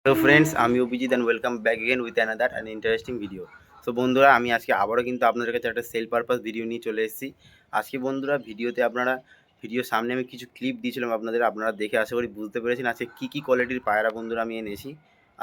Hello friends, আমি Abhijit and welcome back again with another and interesting video. So বন্ধুরা, আমি আজকে আবারও কিন্তু আপনাদের কাছে একটা সেল পারপাস ভিডিও নিয়ে চলে এসেছি। আজকে বন্ধুরা ভিডিওতে ভিডিওর সামনে আমি কিছু ক্লিপ দিয়েছিলাম আপনারা দেখে আশা করি বুঝতে পেরেছেন আজকে কী কোয়ালিটির পায়রা বন্ধুরা আমি এনেছি।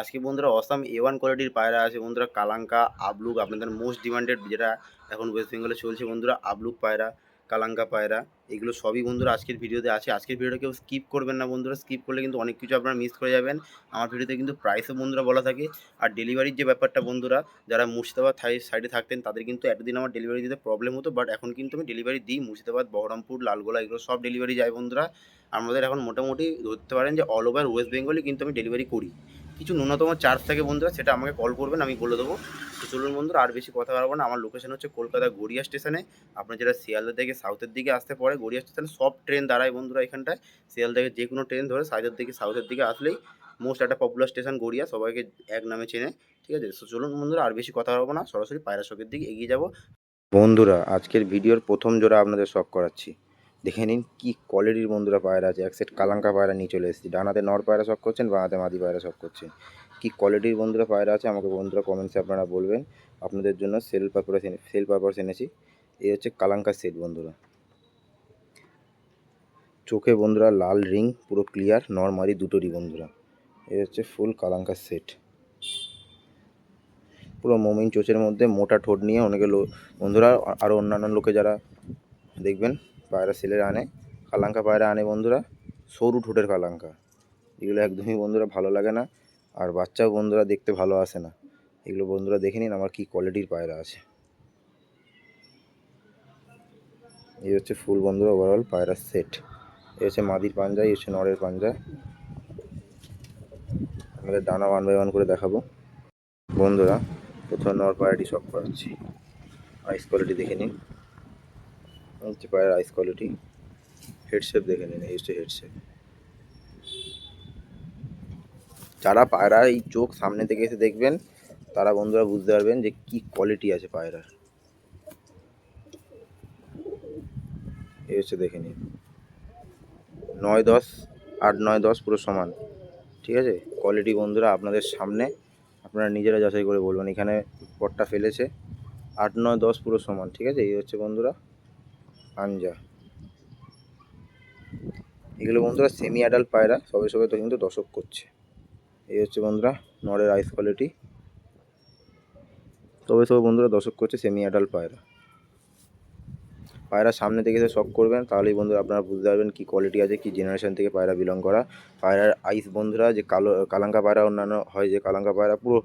আজকে বন্ধুরা অসাম A1 কোয়ালিটির পায়রা আছে বন্ধুরা, কালাঙ্কা, আবলুক, আপনাদের মোস্ট ডিমান্ডেড যেটা এখন ওয়েস্ট বেঙ্গলে চলছে বন্ধুরা, আবলুক পায়রা, কালাঙ্কা পায়রা, এগুলো সবই বন্ধুরা আজকের ভিডিওতে আছে। আজকের ভিডিওটা কেউ স্কিপ করবেন না বন্ধুরা, স্কিপ করলে কিন্তু অনেক কিছু আপনারা মিস করে যাবেন। আমার ভিডিওতে কিন্তু প্রাইসও বন্ধুরা বলা থাকে। আর ডেলিভারির যে ব্যাপারটা বন্ধুরা, যারা মুর্শিদাবাদ সাইডে থাকতেন তাদের কিন্তু এতদিন আমার ডেলিভারি দিতে প্রবলেম হতো, বাট এখন কিন্তু আমি ডেলিভারি দিই। মুর্শিদাবাদ, বহরমপুর, লালগোলা এগুলো সব ডেলিভারি যায় বন্ধুরা। আমাদের এখন মোটামুটি ধরতে পারেন যে অল ওভার ওয়েস্ট বেঙ্গলে কিন্তু আমি ডেলিভারি করি। কিছু ন্যূনতম চার্জ থাকে বন্ধুরা, সেটা আমাকে কল করবেন, আমি বলে দেবো। তো চলুন বন্ধুরা, আর বেশি কথা বলবো না। আমার লোকেশন হচ্ছে কলকাতা গড়িয়া স্টেশনে। আপনার যেটা শিয়ালদা থেকে সাউথের দিকে আসতে পরে গড়িয়া স্টেশনে সব ট্রেন দাঁড়ায় বন্ধুরা এখানটায়। শিয়ালদা থেকে যে কোনো ট্রেন ধরে সাউথের দিকে আসলেই মোস্ট একটা পপুলার স্টেশন গড়িয়া, সবাইকে এক নামে চেনে। ঠিক আছে, তো চলুন বন্ধুরা, আর বেশি কথা বলবো না, সরাসরি পায়রা শখের দিকে এগিয়ে যাব। বন্ধুরা, আজকের ভিডিওর প্রথম জোড়া আপনাদের শখ করাচ্ছি। দেখে নিন কি কোয়ালিটির বন্ধুরা পায়রা আছে। এক সেট কালাঙ্কা পায়রা নিয়ে চলে এসেছি। ডানাতে নর পায়রা শখ করছেন, বাঁহাতে মাদি পায়রা শখ করছেন। কি কোয়ালিটির বন্ধুরা পায়রা আছে আমাকে বন্ধুরা কমেন্টসে আপনারা বলবেন। আপনাদের জন্য সেল পারপাস এনেছি। এই হচ্ছে কালাঙ্কা সেট বন্ধুরা। চোখে বন্ধুরা লাল রিং, পুরো ক্লিয়ার, নর মাদি দুটোরই বন্ধুরা। এই হচ্ছে ফুল কালাঙ্কা সেট। পুরো মমিন চোচের মধ্যে মোটা ঠোঁট নিয়ে অনেকে বন্ধুরা আরও অন্যান্য লোকে যারা দেখবেন পায়রা সেলের আনে, কালাঙ্কা পায়রা আনে বন্ধুরা, সরু ঠোঁটের কালাঙ্কা। এগুলো একদমই বন্ধুরা ভালো লাগে না, আর বাচ্চাও বন্ধুরা দেখতে ভালো আসে না। এগুলো বন্ধুরা দেখে নিন আমার কী কোয়ালিটির পায়রা আছে। এই হচ্ছে ফুল বন্ধুরা ওভারঅল পায়রার সেট। এই হচ্ছে মাদির পাঞ্জা, এই হচ্ছে নরের পাঞ্জা। আমাদের ডানা 1 বাই 1 করে দেখাবো বন্ধুরা। প্রথম নর পায়রাটি শখ করাচ্ছি। আইস কোয়ালিটি দেখে নিন, হচ্ছে পায়রার আইস কোয়ালিটি। হেডশেপ দেখে নিন, এই হচ্ছে হেডশেপ। যারা পায়রা এই চোখ সামনে থেকে এসে দেখবেন তারা বন্ধুরা বুঝতে পারবেন যে কি কোয়ালিটি আছে পায়রার। এই হচ্ছে দেখে নিন, 9-10, 8-9-10 পুরো সমান। ঠিক আছে, কোয়ালিটি বন্ধুরা আপনাদের সামনে, আপনারা নিজেরা যাচাই করে বলবেন। এখানে পটটা ফেলেছে, 8-9-10 পুরো সমান। ঠিক আছে, এই হচ্ছে বন্ধুরা পাঞ্জা। এগুলো বন্ধুরা সেমি অ্যাডাল্ট পায়রা, সবে সবে তো কিন্তু দশক করছে। এই হচ্ছে বন্ধুরা নরের আইস কোয়ালিটি, তবে সবে বন্ধুরা দশক করছে, সেমি অ্যাডাল্ট পায়রা। পায়রা সামনে থেকে এসে শখ করবেন, তাহলেই বন্ধুরা আপনারা বুঝতে পারবেন কী কোয়ালিটি আছে, কী জেনারেশন থেকে পায়রা বিলং করা। পায়রার আইস বন্ধুরা, যে কালাঙ্কা পায়রা অন্যান্য হয় যে কালাঙ্কা পায়রা পুরো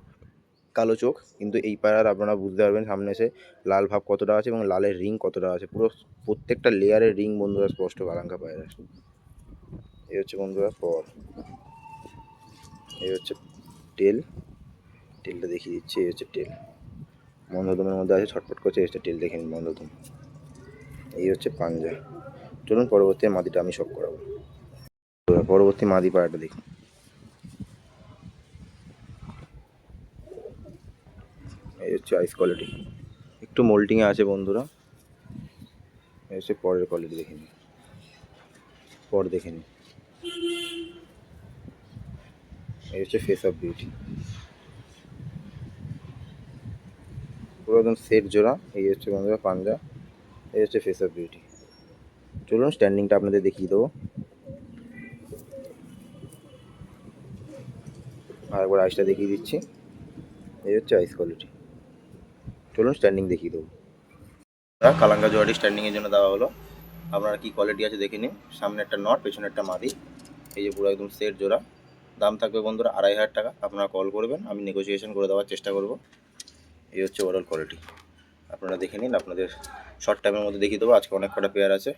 কালো চোখ, কিন্তু এই পায়রার আপনারা বুঝতে পারবেন সামনে এসে লাল ভাব কতটা আছে এবং লালের রিং কতটা আছে। পুরো প্রত্যেকটা লেয়ারের রিং বন্ধুরা স্পষ্ট কালাঙ্কা পায়রার। এই হচ্ছে বন্ধুরা পর, এই হচ্ছে টেলটা দেখিয়ে দিচ্ছি। এই হচ্ছে টেল, বন্ধধমের মধ্যে আছে, ছটফট করছে। এই হচ্ছে টেল, দেখে নিন বন্ধধম। এই হচ্ছে পাঞ্জা। চলুন পরবর্তী মাদিটা আমি শখ করাবো। পরবর্তী মাদি পায়রাটা দেখুন। এই হচ্ছে আইস কোয়ালিটি, একটু মোল্টিংয়ে আছে বন্ধুরা। এই হচ্ছে পরের কোয়ালিটি, দেখে নিন পর, দেখে নিন। এই হচ্ছে ফেস অফ বিউটি, পুরো একদম সেট জোড়া। এই হচ্ছে বন্ধুরা পাঞ্জা, এই হচ্ছে ফেস অফ বিউটি। চলুন স্ট্যান্ডিংটা আপনাদের দেখিয়ে দেবো। আর একবার আইসটা দেখিয়ে দিচ্ছি। এই হচ্ছে আইস কোয়ালিটি। চলুন স্ট্যান্ডিং দেখিয়ে দেবো। কালাঙ্কা জোড়াটি স্ট্যান্ডিংয়ের জন্য দেওয়া হলো। আপনারা কী কোয়ালিটি আছে দেখে নিন। সামনে একটা নট, পেছনে একটা মাদি। এই যে পুরো একদম সেট জোড়া। দাম থাকবে বন্ধুরা 2500 টাকা। আপনারা কল করবেন, আমি নেগোসিয়েশন করে দেওয়ার চেষ্টা করব। এই হচ্ছে ওভারঅল কোয়ালিটি, আপনারা দেখে নিন। আপনাদের শর্ট টাইমের মধ্যে দেখিয়ে দেবো। আজকে অনেক কটা পেয়ার আছে।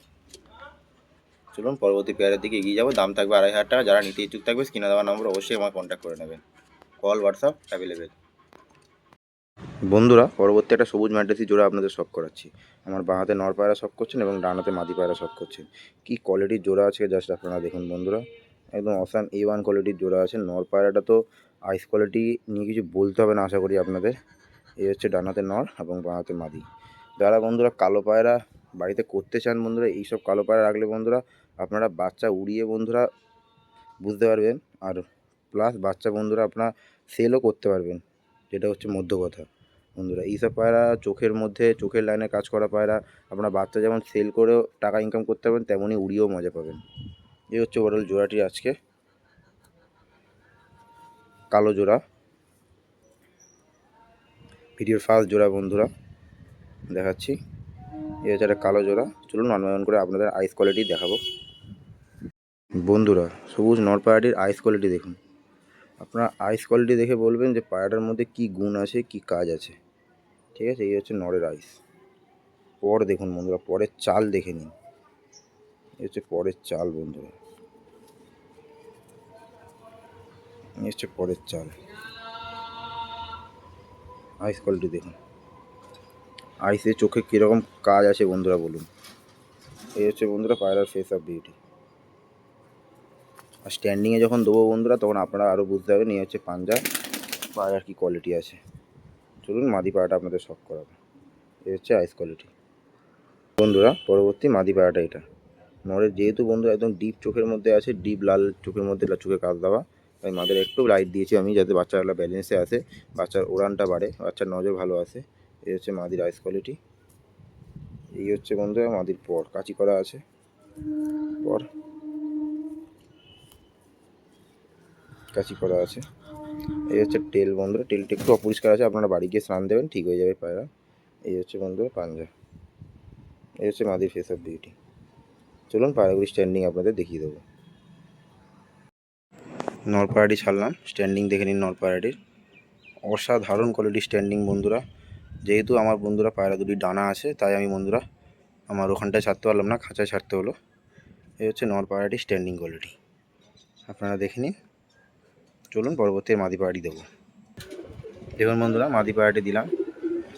চলুন পরবর্তী পেয়ারের দিকে এগিয়ে যাবো। দাম থাকবে 2500 টাকা। যারা নিতে ইচ্ছুক থাকবে স্ক্রিনে দেওয়া নম্বর অবশ্যই আমার কন্ট্যাক্ট করে নেবেন। Call, WhatsApp available. বন্ধুরা পরবর্তী একটা সবুজ ম্যাড্রেসি জোড়া আপনাদের শখ করাচ্ছি। আমার বাঁ হাতে নর পায়রা শখ করছেন এবং ডান হাতে মাদি পায়রা শখ করছেন। কী কোয়ালিটির জোড়া আছে জাস্ট আপনারা দেখুন বন্ধুরা, একদম অসাম A1 কোয়ালিটির জোড়া আছে। নর পায়রাটা তো আইস কোয়ালিটি নিয়ে কিছু বলতে হবে না আশা করি আপনাদের। এই হচ্ছে ডান হাতে নর এবং বাঁ হাতে মাদি। যারা বন্ধুরা কালো পায়রা বাড়িতে করতে চান বন্ধুরা, এইসব কালো পায়রা রাখলে বন্ধুরা আপনারা বাচ্চা উড়িয়ে বন্ধুরা বুঝতে পারবেন। আর প্লাস বাচ্চা বন্ধুরা আপনার সেলও করতে পারবেন, যেটা হচ্ছে মধ্য কথা বন্ধুরা। এইসব পায়রা চোখের মধ্যে, চোখের লাইনে কাজ করা পায়রা, আপনার বাচ্চা যেমন সেল করেও টাকা ইনকাম করতে পারবেন, তেমনই উড়িয়েও মজা পাবেন। এই হচ্ছে ওভারঅল জোড়াটি আজকে কালো জোড়া, ভিডিওর ফার্স্ট জোড়া বন্ধুরা দেখাচ্ছি। এই হচ্ছে একটা কালো জোড়া। চলুন অনলাইন করে আপনাদের আইস কোয়ালিটি দেখাবো বন্ধুরা। সবুজ নর পায়রাটির আইস কোয়ালিটি দেখুন। আপনারা আইস কোয়ালিটি দেখে বলবেন যে পায়রাটার মধ্যে কী গুণ আছে, কী কাজ আছে, ঠিক আছে। এই হচ্ছে নরের আইস। পর দেখুন বন্ধুরা, পরের চাল দেখে নিন। এই হচ্ছে পরের চাল বন্ধুরা, এই হচ্ছে পরের চাল। আইস কোয়ালিটি দেখুন, আইসের চোখে কীরকম কাজ আছে বন্ধুরা বলুন। এই হচ্ছে বন্ধুরা পায়রার ফেস অফ বিউটি। আর স্ট্যান্ডিংয়ে যখন দেবো বন্ধুরা, তখন আপনারা আরও বুঝতে পারবেন এই হচ্ছে পাঞ্জা পায়রার কী কোয়ালিটি আছে। চলুন মাদি পায়রাটা আপনাদের শখ করাবো। এই হচ্ছে আইস কোয়ালিটি বন্ধুরা। পরবর্তী মাদি পায়রাটা এটা নরের, যেহেতু বন্ধুরা একদম ডিপ চোখের মধ্যে আছে, ডিপ লাল চোখের মধ্যে চোখে কাজ দেওয়া, তাই মাদের একটু লাইট দিয়েছি আমি, যাতে বাচ্চাগুলো ব্যালেন্সে আসে, বাচ্চার ওড়ানটা বাড়ে, বাচ্চার নজর ভালো আসে। এই হচ্ছে মাদির আইস কোয়ালিটি। এই হচ্ছে বন্ধুরা মাদির পর, কাঁচি করা আছে পর, কাঁচি করা আছে। এই হচ্ছে টেল বন্ধুরা, টেলটা একটু অপরিষ্কার আছে, আপনারা বাড়ি গিয়ে স্নান দেবেন, ঠিক হয়ে যাবে পায়রা। এই হচ্ছে বন্ধুরা পাঞ্জা। এই হচ্ছে মাদির ফেস অফ বিউটি। চলুন পায়রাগুলি স্ট্যান্ডিং আপনাদের দেখিয়ে দেবো। নর পায়রাটি ছাড়লাম, স্ট্যান্ডিং দেখে নিন নর পায়রাটির। অসাধারণ কোয়ালিটি স্ট্যান্ডিং বন্ধুরা। যেহেতু আমার বন্ধুরা পায়রা দুটি ডানা আছে, তাই আমি বন্ধুরা আমার ওখানটায় ছাড়তে পারলাম না, খাঁচায় ছাড়তে হলো। এই হচ্ছে নর পায়রাটির স্ট্যান্ডিং কোয়ালিটি, আপনারা দেখে নিন। চলুন পরবর্তী মাদি পায়রাটি দেবো। দেখুন বন্ধুরা মাদি পায়রাটি দিলাম।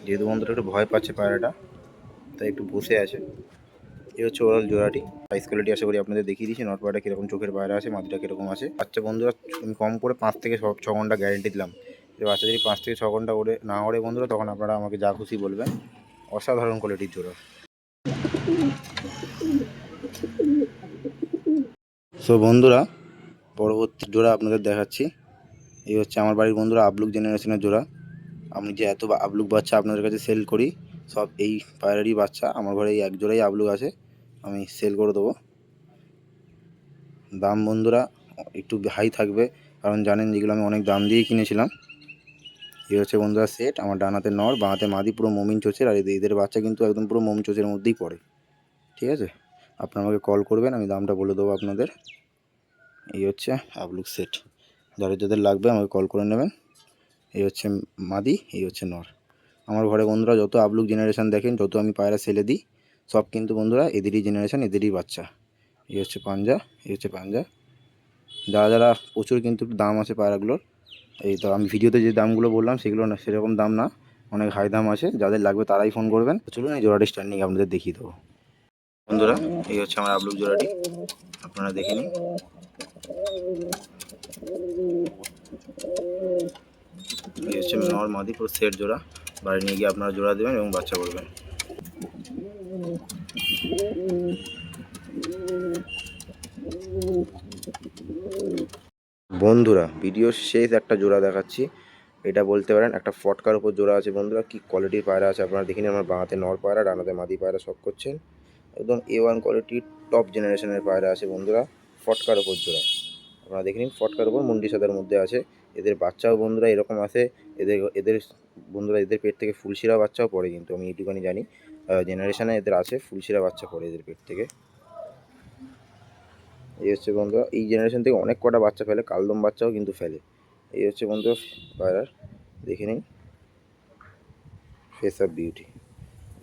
যেহেতু বন্ধুরা একটু ভয় পাচ্ছে পায়রাটা, তাই একটু বসে আছে। এই হচ্ছে ওভারঅল জোড়াটি। প্রাইস কোয়ালিটি আশা করি আপনাদের দেখিয়ে দিয়েছি। নট পায়রাটা কীরকম চোখের পায়রা আছে, মাদিটা কীরকম আছে। আচ্ছা বন্ধুরা, আমি কম করে 5 থেকে 6 ঘন্টা গ্যারেন্টি দিলাম। যে বাচ্চা যদি 5 থেকে 6 ঘন্টা ওড়ে না ওড়ে বন্ধুরা, তখন আপনারা আমাকে যা খুশি বলবেন। অসাধারণ কোয়ালিটির জোড়া। সো বন্ধুরা পরবর্তী জোড়া আপনাদের দেখাচ্ছি। এই হচ্ছে আমার বাড়ির বন্ধুরা আবলুক জেনারেশনের জোড়া। আমি যে এত আবলুক বাচ্চা আপনাদের কাছে সেল করি, সব এই পায়রারই বাচ্চা। আমার ঘরে এই এক জোড়াই আবলুক আছে, আমি সেল করে দেবো। দাম বন্ধুরা একটু হাই থাকবে, কারণ জানেন যেগুলো আমি অনেক দাম দিয়েই কিনেছিলাম। এই হচ্ছে বন্ধুরা সেট। আমার ডানাতে নর, বাঁহাতে মাদি, পুরো মমিন চোচের। আর এদের বাচ্চা কিন্তু একদম পুরো মমিন চোচের মধ্যেই পড়ে, ঠিক আছে। আপনারা আমাকে কল করবেন, আমি দামটা বলে দেবো আপনাদের। এই হচ্ছে আবলুক সেট, যাদের যাদের লাগবে আমাকে কল করে নেবেন। এই হচ্ছে মাদি, এই হচ্ছে নর। আমার ঘরে বন্ধুরা যত আবলুক জেনারেশান দেখেন, যত আমি পায়রা সেলে দিই, সব কিন্তু বন্ধুরা এদেরই জেনারেশান, এদেরই বাচ্চা। এই হচ্ছে পাঞ্জা, এই হচ্ছে পাঞ্জা। যারা যারা প্রচুর কিন্তু দাম আছে পায়রাগুলোর, এই তো আমি ভিডিওতে যে দামগুলো বললাম সেগুলো না, সেরকম দাম না, অনেক হাই দাম আছে। যাদের লাগবে তারাই ফোন করবেন। চলুন এই জোড়াটি স্ট্যান্ডিং আপনাদের দেখিয়ে দেবো বন্ধুরা। এই হচ্ছে আমার আবলুক জোড়াটি, আপনারা দেখে নিন। এই হচ্ছে নর মাদি পুরো সেট জোড়া। বাড়ি নিয়ে গিয়ে আপনারা জোড়া দেবেন এবং বাচ্চা করবেন। বন্ধুরা ভিডিওর শেষ একটা জোড়া দেখাচ্ছি। এটা বলতে পারেন একটা ফটকার উপর জোড়া আছে বন্ধুরা। কি কোয়ালিটির পায়রা আছে আপনারা দেখিনি। আমার বাঁহাতে নর পায়রা, ডানাতে মাদি পায়রা শখ করছেন। একদম A1 কোয়ালিটির টপ জেনারেশনের পায়রা আছে বন্ধুরা, ফটকার উপর জোড়া। আপনারা দেখে নিন, ফটকার উপর মুন্ডি সাদার মধ্যে আছে। এদের বাচ্চাও বন্ধুরা এরকম আছে। এদের এদের বন্ধুরা এদের পেট থেকে ফুলশিরা বাচ্চাও পড়ে, কিন্তু আমি এইটুখানি জানি জেনারেশানে এদের আছে ফুলশিরা বাচ্চা পড়ে এদের পেট থেকে। এই হচ্ছে বন্ধুরা এই জেনারেশন থেকে অনেক কটা বাচ্চা ফেলে, কালদম বাচ্চাও কিন্তু ফেলে। এই হচ্ছে বন্ধুরা পায়রার, দেখে নিন ফেস অফ বিউটি।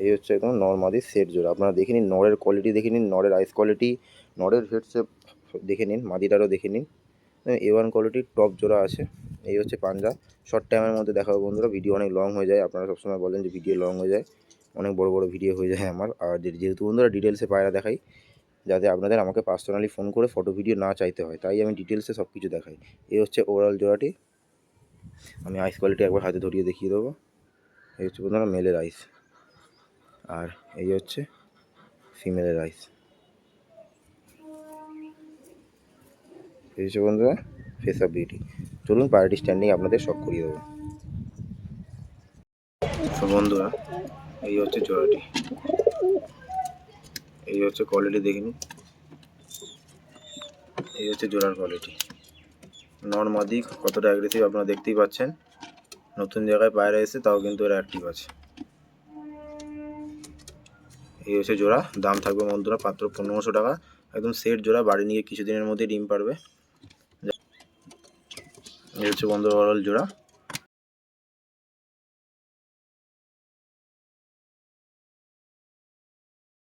এই হচ্ছে একদম নর মাদির সেট জোড়া। আপনারা দেখে নিন নরের কোয়ালিটি, দেখে নিন নরের আইস কোয়ালিটি, নরের হেড শেপ দেখে নিন, মাদিটারও দেখে নিন। A1 কোয়ালিটির টপ জোড়া আছে। এই হচ্ছে পাঞ্জা। শর্ট টাইমের মধ্যে দেখাবো বন্ধুরা, ভিডিও অনেক লং হয়ে যায়। আপনারা সবসময় বলেন যে ভিডিও লং হয়ে যায়, অনেক বড় বড় ভিডিও হয়ে যায় আমার। আর যেহেতু বন্ধুরা ডিটেলসে পায়রা দেখাই, যাতে আপনাদের আমাকে পার্সোনালি ফোন করে ফটো ভিডিও না চাইতে হয়, তাই আমি ডিটেলসে সব কিছু দেখাই। এই হচ্ছে ওভারঅল জোড়াটি। আমি আইস কোয়ালিটি একবার হাতে ধরিয়ে দেখিয়ে দেবো। এই হচ্ছে বন্ধুরা মেলের আইস, আর এই হচ্ছে ফিমেলের রাইস। এই হচ্ছে বন্ধুরা ফেস অফ বিউটি। চলুন পায়রাটি স্ট্যান্ডিং আপনাদের শখ করিয়ে দেবো। তো বন্ধুরা, এই হচ্ছে জোড়াটি, এই হচ্ছে কোয়ালিটি দেখে নিন, এই হচ্ছে জোড়ার কোয়ালিটি। নর মাদি কতটা অ্যাগ্রেসিভ আপনারা দেখতেই পাচ্ছেন। নতুন জায়গায় পায়রা এসে তাও কিন্তু এরা অ্যাক্টিভ আছে। এই হচ্ছে জোড়া, দাম থাকবে বন্ধুরা মাত্র 1500 টাকা। একদম সেট জোড়া, বাড়ি নিয়ে কিছুদিনের মধ্যে ডিম পারবে। এই হচ্ছে বন্ধুরা ওভারঅল জোড়া।